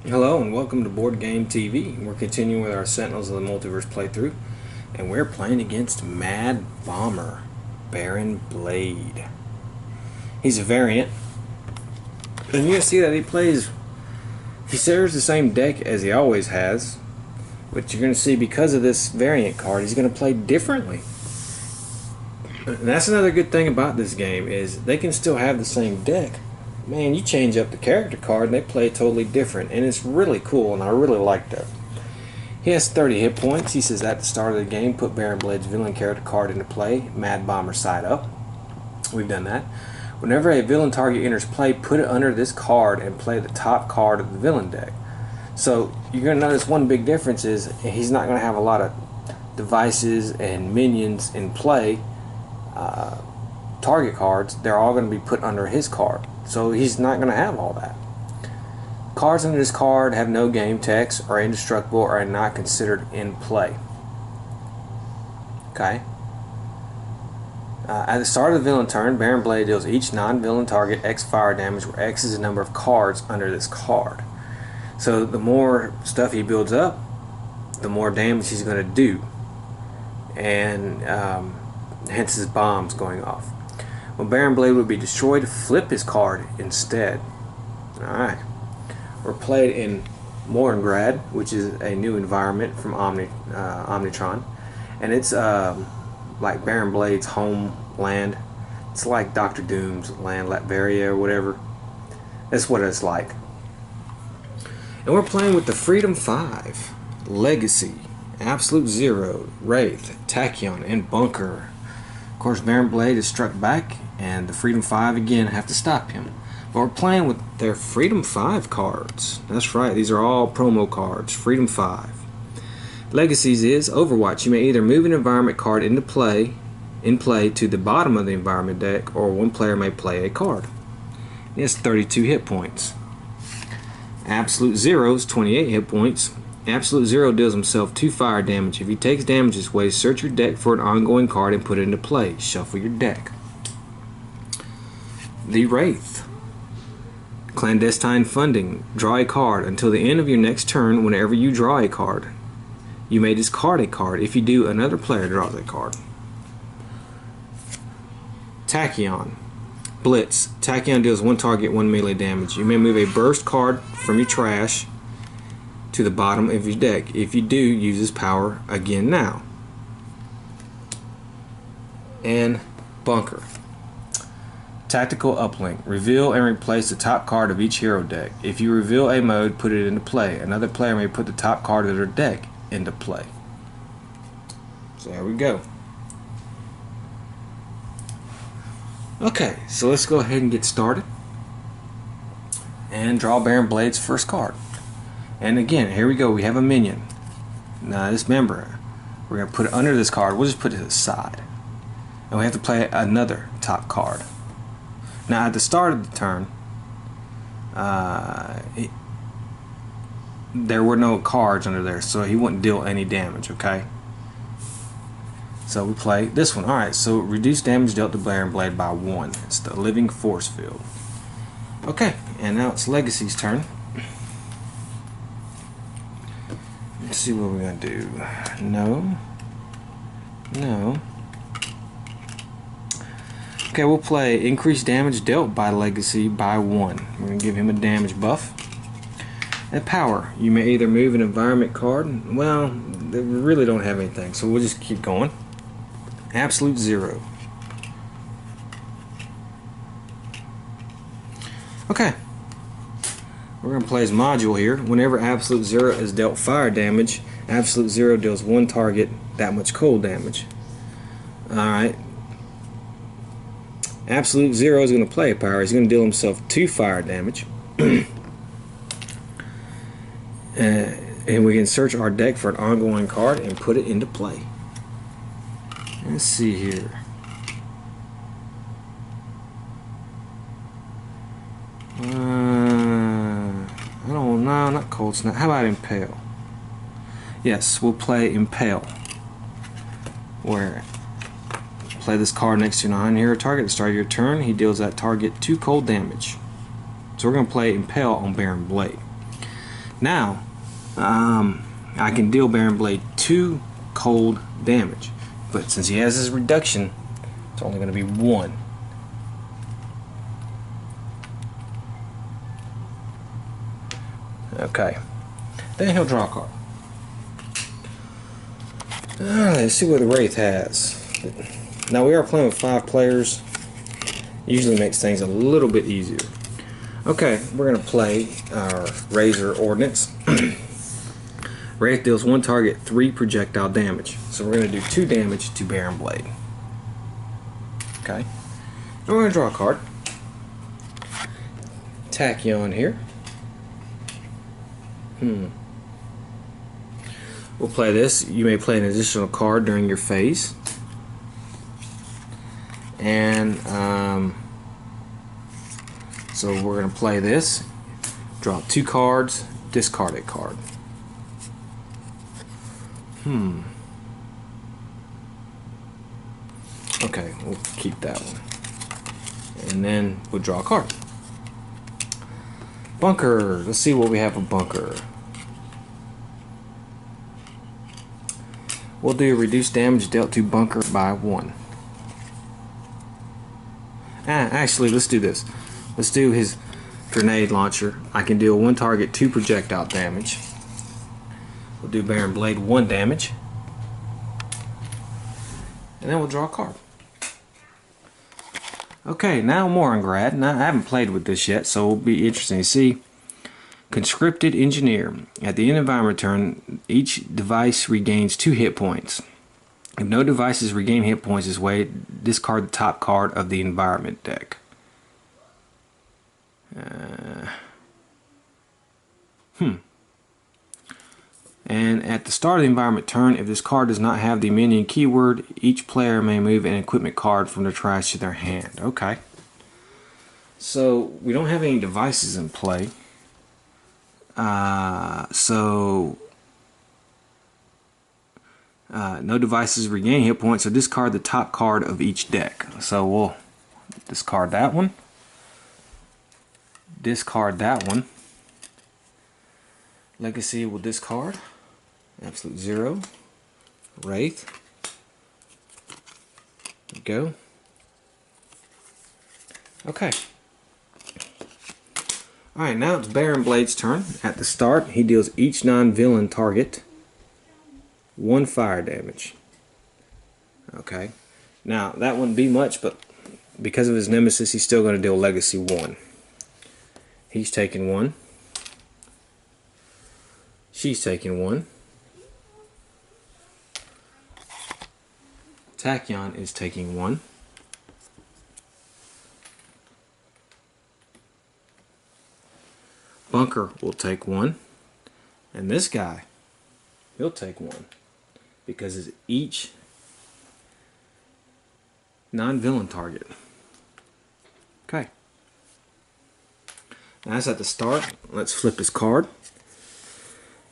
Hello and welcome to Boardgame TV. We're continuing with our Sentinels of the Multiverse playthrough, and we're playing against Mad Bomber, Baron Blade. He's a variant, and you're gonna see that he shares the same deck as he always has, but you're gonna see because of this variant card, he's gonna play differently. And that's another good thing about this game is they can still have the same deck. Man, you change up the character card and they play totally different, and it's really cool, and I really like that. He has 30 hit points. He says at the start of the game, put Baron Blade's villain character card into play, Mad Bomber side up. We've done that. Whenever a villain target enters play, put it under this card and play the top card of the villain deck. So you're going to notice one big difference is he's not going to have a lot of devices and minions in play. Target cards, they're all going to be put under his card. So he's not going to have all that. Cards under this card have no game text, are indestructible, or are not considered in play. Okay. At the start of the villain turn, Baron Blade deals each non-villain target X fire damage, where X is the number of cards under this card. So the more stuff he builds up, the more damage he's going to do. And hence his bombs going off. When Baron Blade would be destroyed, flip his card instead. Alright. We're played in Morngrad, which is a new environment from Omnitron. And it's like Baron Blade's homeland. It's like Doctor Doom's land, Latveria or whatever. That's what it's like. And we're playing with the Freedom 5, Legacy, Absolute Zero, Wraith, Tachyon, and Bunker. Of course, Baron Blade is struck back, and the Freedom 5 again have to stop him. But we're playing with their Freedom 5 cards. That's right, these are all promo cards. Freedom 5. Legacies is Overwatch. You may either move an environment card into play to the bottom of the environment deck, or one player may play a card. He has 32 hit points. Absolute Zero's 28 hit points. Absolute Zero deals himself 2 fire damage. If he takes damage this way, search your deck for an ongoing card and put it into play. Shuffle your deck. The Wraith. Clandestine Funding. Draw a card. Until the end of your next turn, whenever you draw a card, you may discard a card. If you do, another player draws a card. Tachyon. Blitz. Tachyon deals 1 target, 1 melee damage. You may move a burst card from your trash to the bottom of your deck. If you do, use his power again now. And Bunker. Tactical Uplink. Reveal and replace the top card of each hero deck. If you reveal a mode, put it into play. Another player may put the top card of their deck into play. So there we go. Okay, so let's go ahead and get started and draw Baron Blade's first card. And again, here we go. We have a minion. Now, this member, we're going to put it under this card. We'll just put it to the side. And we have to play another top card. Now, at the start of the turn, there were no cards under there, so he wouldn't deal any damage, okay? So we play this one. Alright, so reduce damage dealt to Baron Blade by 1. It's the Living Force Field. Okay, and now it's Legacy's turn. Let's see what we're going to do. No. No. Okay, we'll play increased damage dealt by Legacy by 1. We're going to give him a damage buff. And power. You may either move an environment card. Well, they really don't have anything, so we'll just keep going. Absolute Zero. Okay. We're going to play his module here. Whenever Absolute Zero is dealt fire damage, Absolute Zero deals 1 target that much cold damage. Alright. Absolute Zero is going to play a power. He's going to deal himself 2 fire damage. And we can search our deck for an ongoing card and put it into play. Let's see here. I don't know, not Cold Snap. How about Impale? Yes, we'll play Impale. Where play this card next to a non-hero target at the start of your turn. He deals that target 2 cold damage. So we're going to play Impale on Baron Blade. Now, I can deal Baron Blade 2 cold damage, but since he has his reduction, it's only going to be 1. Okay, then he'll draw a card. Let's see what the Wraith has. Now we are playing with 5 players. Usually makes things a little bit easier. Okay, we're going to play our Razor Ordnance. Wraith deals 1 target 3 projectile damage. So we're going to do 2 damage to Baron Blade. Okay, and we're going to draw a card. Tachyon here. We'll play this. You may play an additional card during your phase. And so we're going to play this. Draw 2 cards, discard a card. Okay, we'll keep that one. And then we'll draw a card. Bunker. Let's see what we have for Bunker. We'll do reduced damage dealt to Bunker by 1. Actually, let's do this. Let's do his grenade launcher. I can deal 1 target 2 projectile damage. We'll do Baron Blade 1 damage. And then we'll draw a card. Okay, now Moringrad. Now I haven't played with this yet, so it'll be interesting to see. Conscripted Engineer. At the end of environment turn, each device regains 2 hit points. If no devices regain hit points this way, discard the top card of the environment deck. And at the start of the environment turn, if this card does not have the minion keyword, each player may move an equipment card from their trash to their hand. Okay. So we don't have any devices in play. No devices regain hit points, so discard the top card of each deck. So we'll discard that one. Discard that one. Legacy will discard. Absolute 0. Wraith. There we go. Okay. Alright, now it's Baron Blade's turn. At the start, he deals each non-villain target 1 fire damage. Okay. Now, that wouldn't be much, but because of his nemesis, he's still going to deal Legacy 1. He's taking 1. She's taking 1. Tachyon is taking 1. Bunker will take 1. And this guy, he'll take 1. Because it's each non-villain target. Okay. Now that's at the start. Let's flip his card.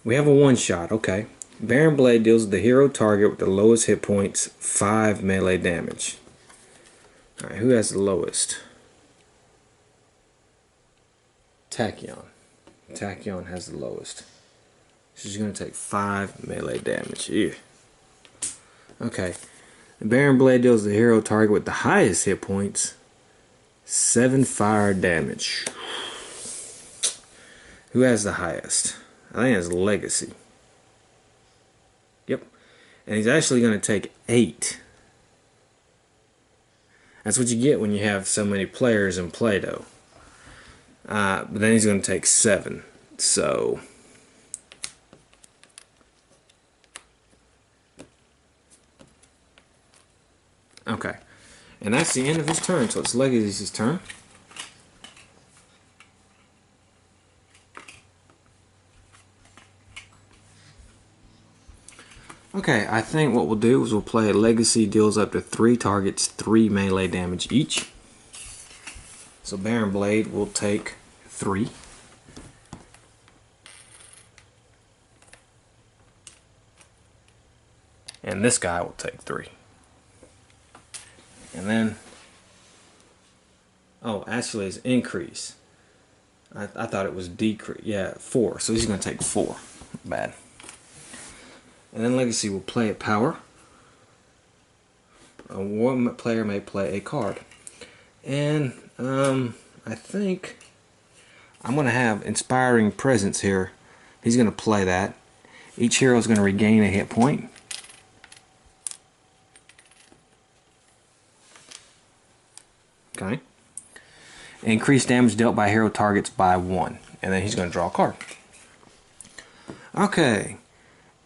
We have a one-shot. Okay. Baron Blade deals the hero target with the lowest hit points 5 melee damage. Alright, who has the lowest? Tachyon. Tachyon has the lowest. She's going to take 5 melee damage. Ew. Okay. The Baron Blade deals the hero target with the highest hit points 7 fire damage. Who has the highest? I think it's Legacy. Yep. And he's actually going to take 8. That's what you get when you have so many players in Play-Doh. But then he's going to take 7. So okay. And that's the end of his turn. So it's Legacy's turn. Okay, I think what we'll do is we'll play a Legacy deals up to 3 targets, 3 melee damage each. So Baron Blade will take 3. And this guy will take 3. And then, oh, actually it's increase. I thought it was decrease. Yeah, 4. So he's going to take 4. Bad. And then Legacy will play at power. One player may play a card. And I think I'm going to have Inspiring Presence here. He's going to play that. Each hero is going to regain a hit point. Okay. Increase damage dealt by hero targets by 1. And then he's going to draw a card. Okay.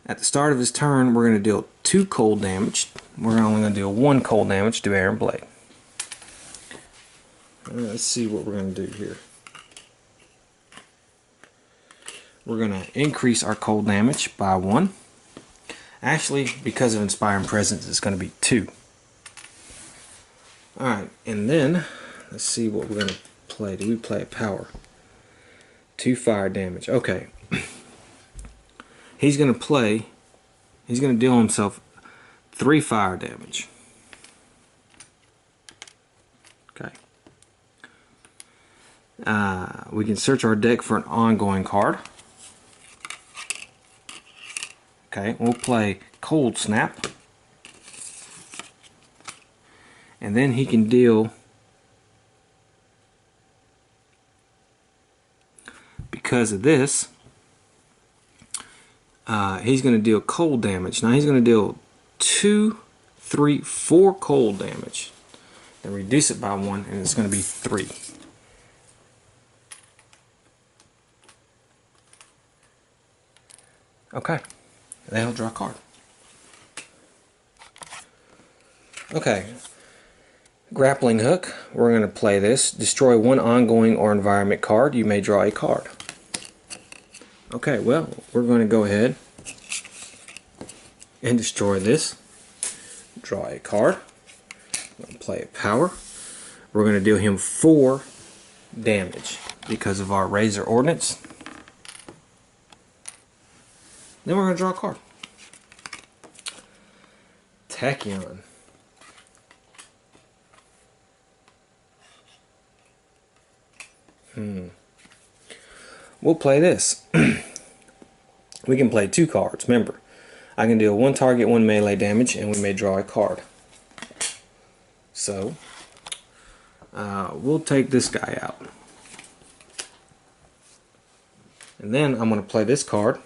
At the start of his turn, we're going to deal 2 cold damage. We're only going to deal 1 cold damage to Iron Blade. Let's see what we're going to do here. We're going to increase our cold damage by 1. Actually, because of Inspiring Presence, it's going to be 2. Alright, and then, let's see what we're going to play. Do we play power? 2 fire damage. Okay. He's going to deal himself 3 fire damage. Okay. We can search our deck for an ongoing card. Okay, we'll play Cold Snap. And then he can deal, because of this, he's going to deal cold damage. Now he's going to deal 2, 3, 4 cold damage. Then reduce it by 1, and it's going to be 3. Okay, then he'll draw a card. Okay, Grappling Hook. We're going to play this. Destroy 1 ongoing or environment card. You may draw a card. Okay, well, we're going to go ahead and destroy this. Draw a card. We're going to play a power. We're going to deal him 4 damage because of our Razor Ordnance. Then we're going to draw a card. Tachyon. We'll play this. We can play 2 cards. Remember, I can deal 1 target, 1 melee damage, and we may draw a card. So, we'll take this guy out. And then I'm going to play this card.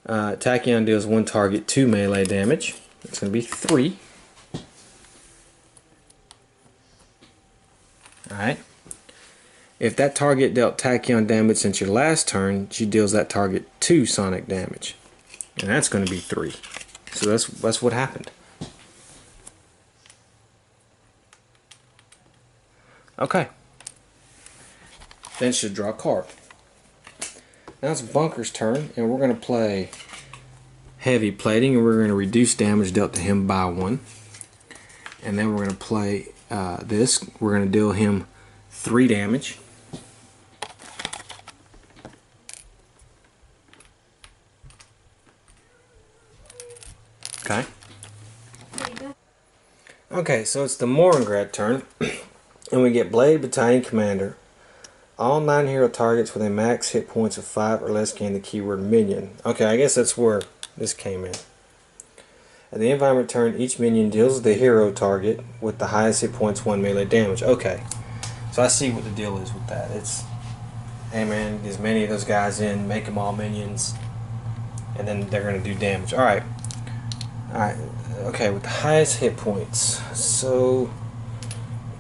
Tachyon deals 1 target, 2 melee damage. It's going to be 3. Alright. If that target dealt Tachyon damage since your last turn, she deals that target 2 sonic damage. And that's going to be 3. So that's what happened. Okay. Then she'll draw a card. Now it's Bunker's turn, and we're going to play Heavy Plating, and we're going to reduce damage dealt to him by 1. And then we're going to play this. We're going to deal him 3 damage. Okay. Okay, so it's the Moringrad turn, and we get Blade Battalion Commander. All 9 hero targets with a max hit points of 5 or less gain the keyword minion. Okay, I guess that's where this came in. At the environment turn, each minion deals the hero target with the highest hit points 1 melee damage. Okay, so I see what the deal is with that. It's, hey man, get as many of those guys in, make them all minions, and then they're going to do damage. Alright. Alright, okay, with the highest hit points. So,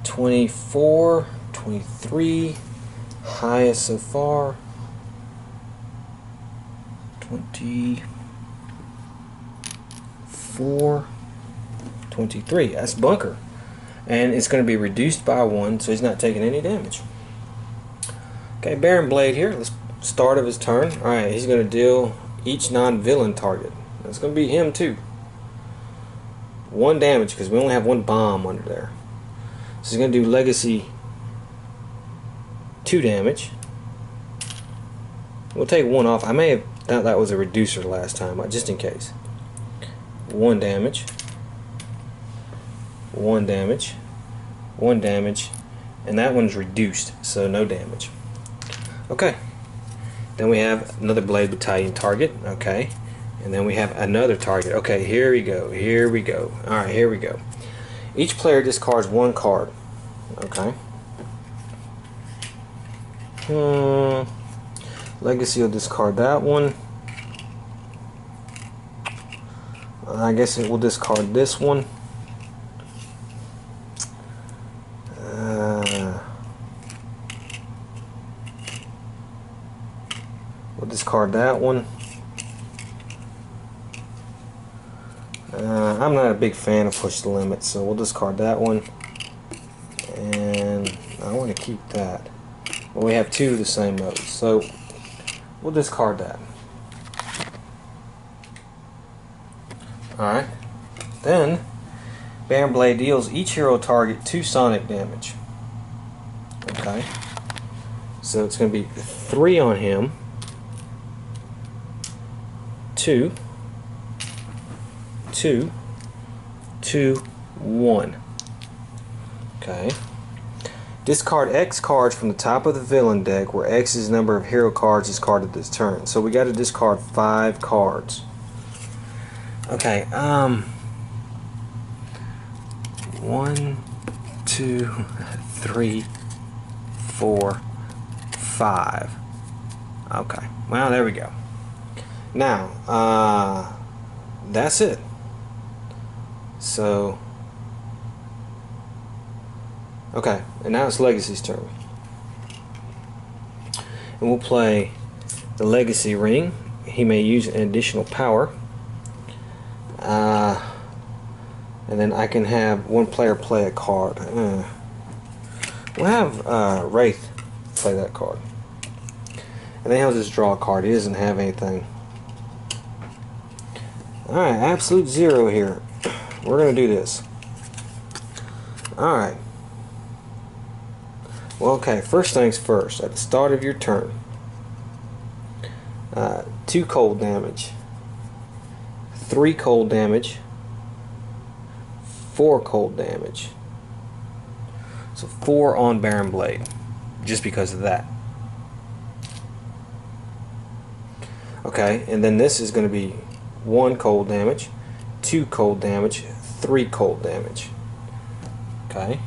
24, 23, highest so far. 24, 23. That's Bunker. And it's going to be reduced by 1, so he's not taking any damage. Okay, Baron Blade here. Let's start of his turn. Alright, he's going to deal each non-villain target. That's going to be him too. 1 damage, because we only have 1 bomb under there. So he's going to do Legacy 2 damage. We'll take 1 off. I may have thought that was a reducer last time, but just in case. 1 damage. 1 damage. 1 damage. and that one's reduced, so no damage. Okay, then we have another Blade Battalion target. Okay, and then we have another target. Okay, here we go, here we go. Alright, here we go. Each player discards one card. Okay. Legacy will discard that one. I guess it will discard this one. We'll discard that one. I'm not a big fan of push the limit, so we'll discard that one. And I want to keep that. Well, we have two of the same modes, so we'll discard that. Alright. Then, Baron Blade deals each hero target 2 sonic damage. Okay. So it's going to be 3 on him. 2. 2. 2. 1. Okay. Discard X cards from the top of the villain deck, where X is the number of hero cards discarded this turn. So we got to discard 5 cards. Okay, 1, 2, 3, 4, 5. Okay, well, there we go. Now, that's it. So, okay, and now it's Legacy's turn. And we'll play the Legacy Ring. He may use an additional power. And then I can have one player play a card. We'll have Wraith play that card. And then he'll just draw a card. He doesn't have anything. Alright, absolute 0 here. We're going to do this. Alright. Well, okay, first things first. At the start of your turn, 2 cold damage. 3 cold damage, 4 cold damage. So 4 on Baron Blade, just because of that. Okay, and then this is going to be 1 cold damage, 2 cold damage, 3 cold damage. Okay.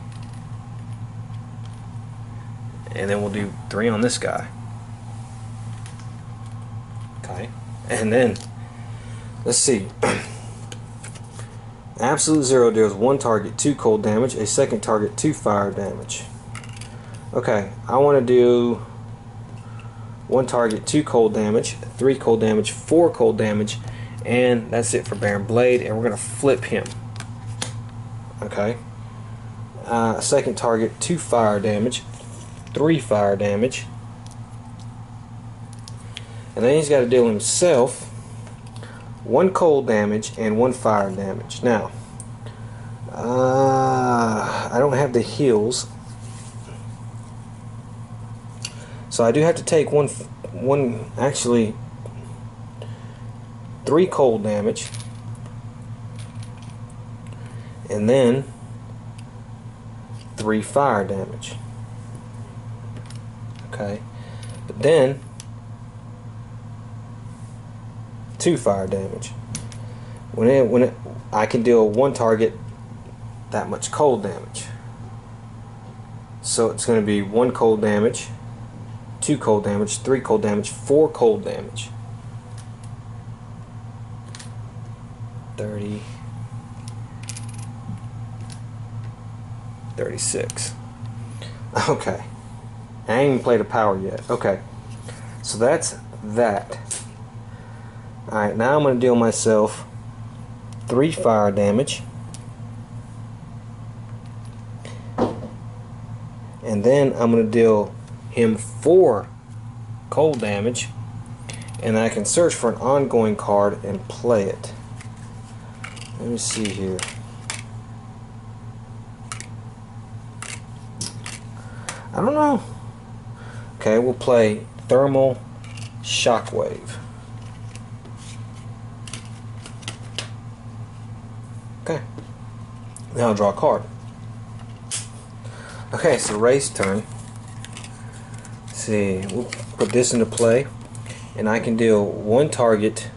And then we'll do 3 on this guy. Okay. And then let's see. Absolute 0 deals 1 target 2 cold damage, a second target 2 fire damage. Okay, I want to do 1 target 2 cold damage, 3 cold damage, 4 cold damage, and that's it for Baron Blade, and we're going to flip him. Okay. Second target 2 fire damage, 3 fire damage, and then he's got to deal himself 1 cold damage and 1 fire damage. Now, I don't have the heals, so I do have to take actually 3 cold damage, and then 3 fire damage. Okay, but then 2 fire damage. I can deal 1 target that much cold damage. So it's going to be 1 cold damage, 2 cold damage, 3 cold damage, 4 cold damage. 30, 36. Okay. I ain't even played a power yet. Okay. So that's that. Alright, now I'm going to deal myself 3 fire damage. And then I'm going to deal him 4 cold damage. And I can search for an ongoing card and play it. Let me see here. I don't know. Okay, we'll play Thermal Shockwave. Okay. Now I'll draw a card. Okay, so Ray's turn. Let's see, we'll put this into play, and I can deal one target.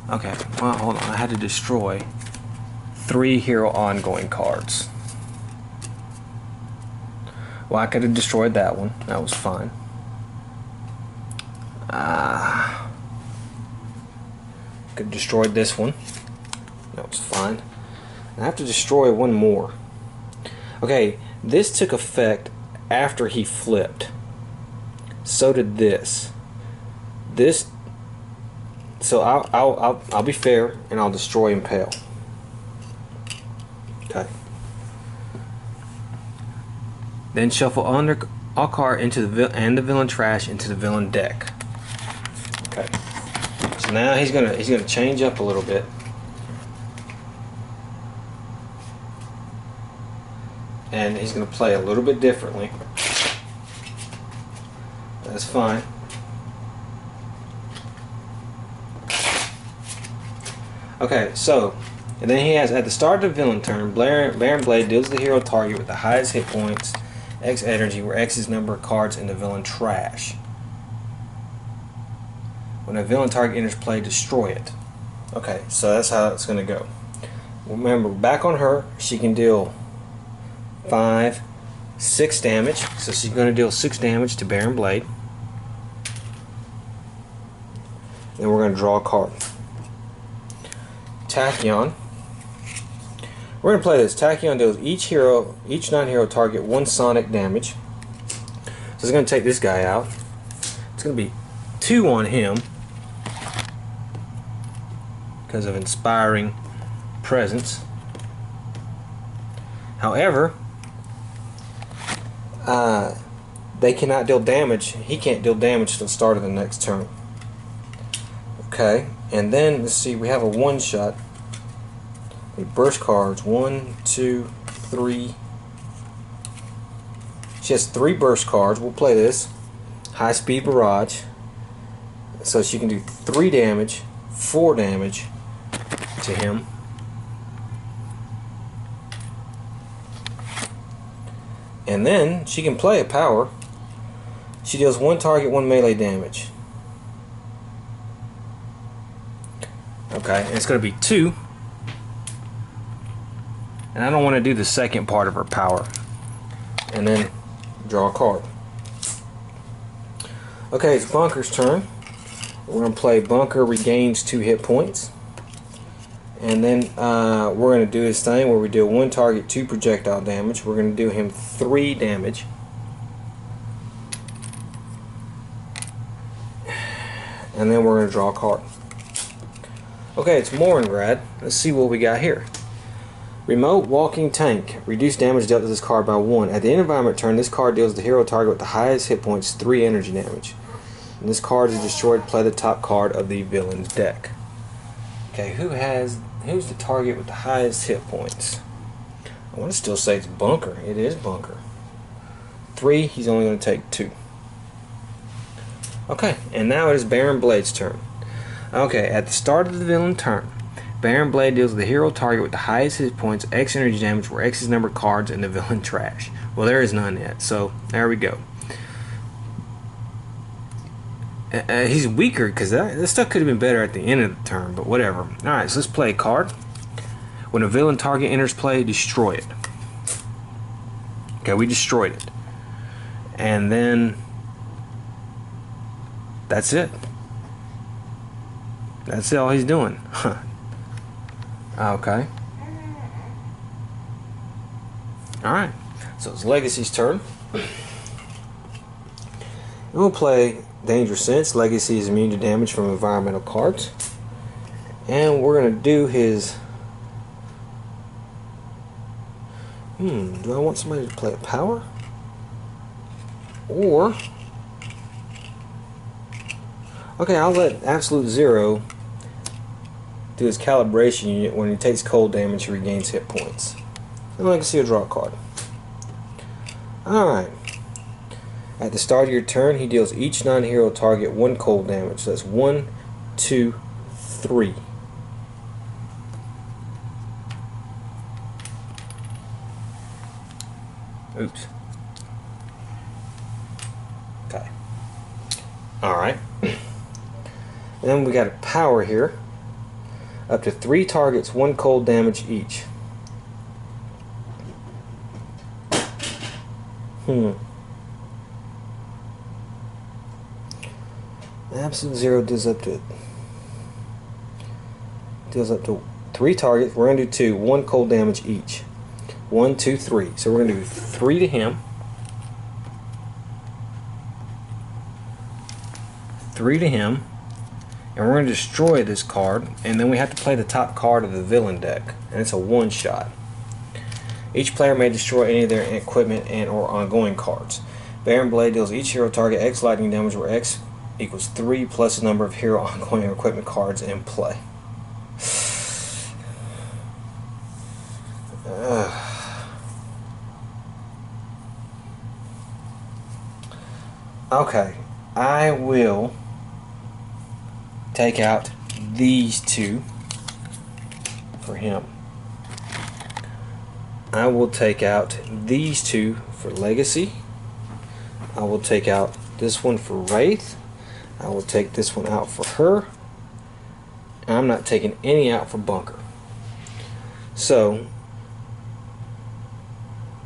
Okay, well, hold on. I had to destroy 3 hero ongoing cards. Well, I could have destroyed that one. That was fine. Could have destroyed this one. That was fine. I have to destroy one more. Okay, this took effect after he flipped. So did this. This. So I'll be fair and I'll destroy Impale. Okay. Then shuffle all card into the villain trash into the villain deck. Okay. So now he's gonna change up a little bit. And he's gonna play a little bit differently. That's fine. Okay, so, and then he has, at the start of the villain turn, Baron Blade deals the hero target with the highest hit points, X energy, where X is number of cards in the villain trash. When a villain target enters play, destroy it. Okay, so that's how it's going to go. Remember, back on her, she can deal 5, 6 damage. So she's going to deal 6 damage to Baron Blade. Then we're going to draw a card. Tachyon. We're going to play this. Tachyon deals each non-hero target 1 sonic damage. So it's going to take this guy out. It's going to be 2 on him because of Inspiring Presence. However, they cannot deal damage. He can't deal damage till the start of the next turn. Okay, and then let's see, we have a one-shot. We burst cards. 1, 2, 3. She has 3 burst cards. We'll play this. High Speed Barrage. So she can do 3 damage, 4 damage to him. And then she can play a power. She deals 1 target, 1 melee damage. Okay, and it's going to be 2. And I don't want to do the second part of her power. And then draw a card. Okay, it's Bunker's turn. We're going to play Bunker regains 2 hit points. And then we're going to do this thing where we deal 1 target, 2 projectile damage. We're going to do him 3 damage. And then we're going to draw a card. Okay, it's Moringrad. Let's see what we got here. Remote Walking Tank. Reduce damage dealt to this card by 1. At the end of environment turn, this card deals the hero target with the highest hit points 3 energy damage. When this card is destroyed, play the top card of the villain's deck. Okay, who's the target with the highest hit points? I want to still say it's Bunker. It is Bunker. 3, he's only going to take 2. Okay, and now it is Baron Blade's turn. Okay, at the start of the villain turn, Baron Blade deals the hero target with the highest hit points, X energy damage, where X is number of cards in the villain trash. Well, there is none yet, so there we go. He's weaker because this stuff could have been better at the end of the turn, but whatever. Alright, so let's play a card. When a villain target enters play, destroy it. Okay, we destroyed it. And then that's it. That's all he's doing. Okay. Alright. So it's Legacy's turn. We'll play Dangerous Sense. Legacy is immune to damage from environmental cards. And we're going to do his... do I want somebody to play a power? Or... okay, I'll let Absolute Zero do his calibration unit. When he takes cold damage, he regains hit points. And Legacy will draw a card. Alright. At the start of your turn, he deals each non-hero target 1 cold damage. So that's 1, 2, 3. Oops. Okay. Alright. Then we got a power here. Up to 3 targets, 1 cold damage each. Absolute Zero deals up to 3 targets. We're gonna do 2, 1 cold damage each. 1, 2, 3. So we're gonna do 3 to him. 3 to him. And we're going to destroy this card, and then we have to play the top card of the villain deck, and it's a one-shot. Each player may destroy any of their equipment and or ongoing cards. Baron Blade deals each hero target X lightning damage, where X equals 3 plus the number of hero ongoing equipment cards in play. Okay, I will take out these 2 for him. I will take out these 2 for Legacy. I will take out this one for Wraith. I will take this one out for her. I'm not taking any out for Bunker. So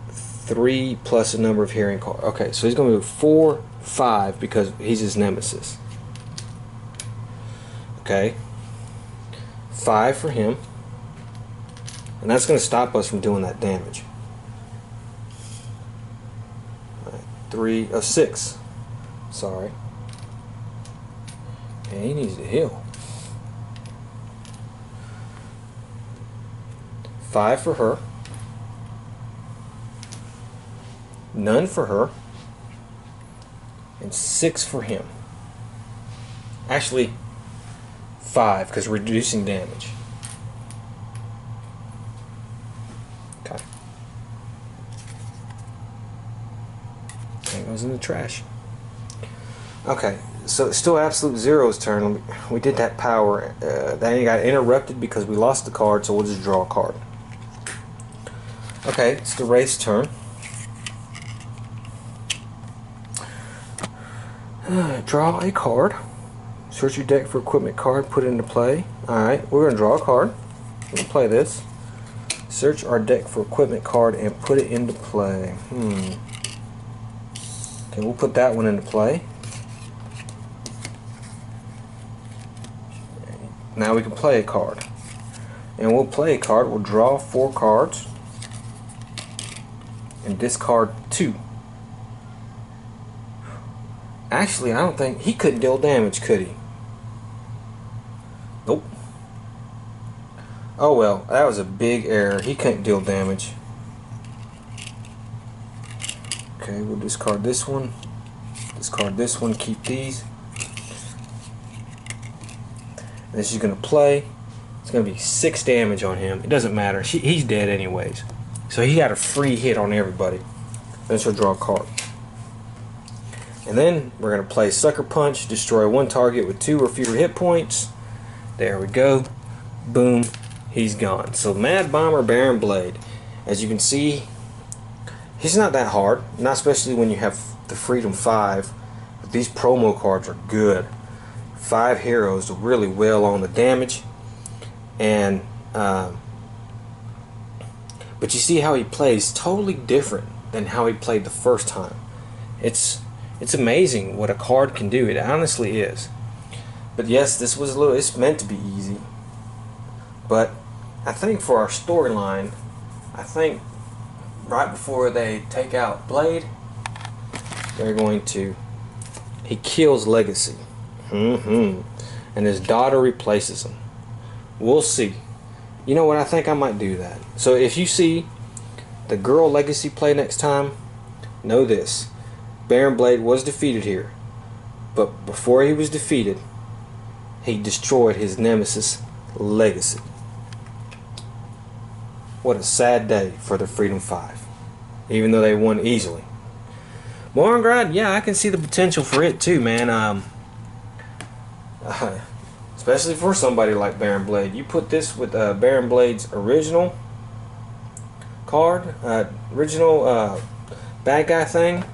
3 plus the number of hearing cards. Okay, so he's going to do 4, 5 because he's his nemesis. Okay, 5 for him, and that's going to stop us from doing that damage. 6. Sorry, and he needs to heal. 5 for her, none for her, and 6 for him. Actually, 5 because we're reducing damage. Okay. That goes in the trash. Okay, so it's still Absolute Zero's turn. We did that power. That got interrupted because we lost the card, so we'll just draw a card. Okay, it's the Wraith's turn. Draw a card. Search your deck for equipment card, put it into play. Alright, we're going to draw a card. We're going to play this. Search our deck for equipment card and put it into play. Okay, we'll put that one into play. Now we can play a card. And we'll play a card. We'll draw 4 cards. And discard 2. Actually, I don't think he couldn't deal damage, could he? Nope. Oh well, that was a big error. He couldn't deal damage. Okay, we'll discard this one. Discard this one, keep these. This is going to play. It's going to be 6 damage on him. It doesn't matter. He's dead anyways. So he got a free hit on everybody. Then she'll draw a card. And then we're going to play Sucker Punch. Destroy 1 target with 2 or fewer hit points. There we go. Boom. He's gone. So Mad Bomber Baron Blade. As you can see, he's not that hard. Not especially when you have the Freedom 5. But these promo cards are good. 5 heroes do really well on the damage. And but you see how he plays totally different than how he played the first time. It's amazing what a card can do. It honestly is. But yes, this was it's meant to be easy. But I think for our storyline, I think right before they take out Blade, they're going to, he kills Legacy. And his daughter replaces him. We'll see. You know what, I think I might do that. So if you see the girl Legacy play next time, know this. Baron Blade was defeated here. But before he was defeated, he destroyed his nemesis, Legacy. What a sad day for the Freedom 5. Even though they won easily. Morongrad, yeah, I can see the potential for it too, man. Especially for somebody like Baron Blade. You put this with Baron Blade's original card, original bad guy thing,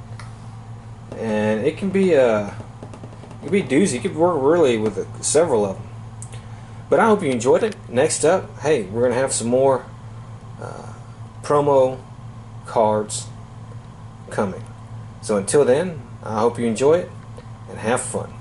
and it can be doozy. You could work really with several of them. But I hope you enjoyed it. Next up, hey, we're gonna have some more promo cards coming. So until then, I hope you enjoy it and have fun.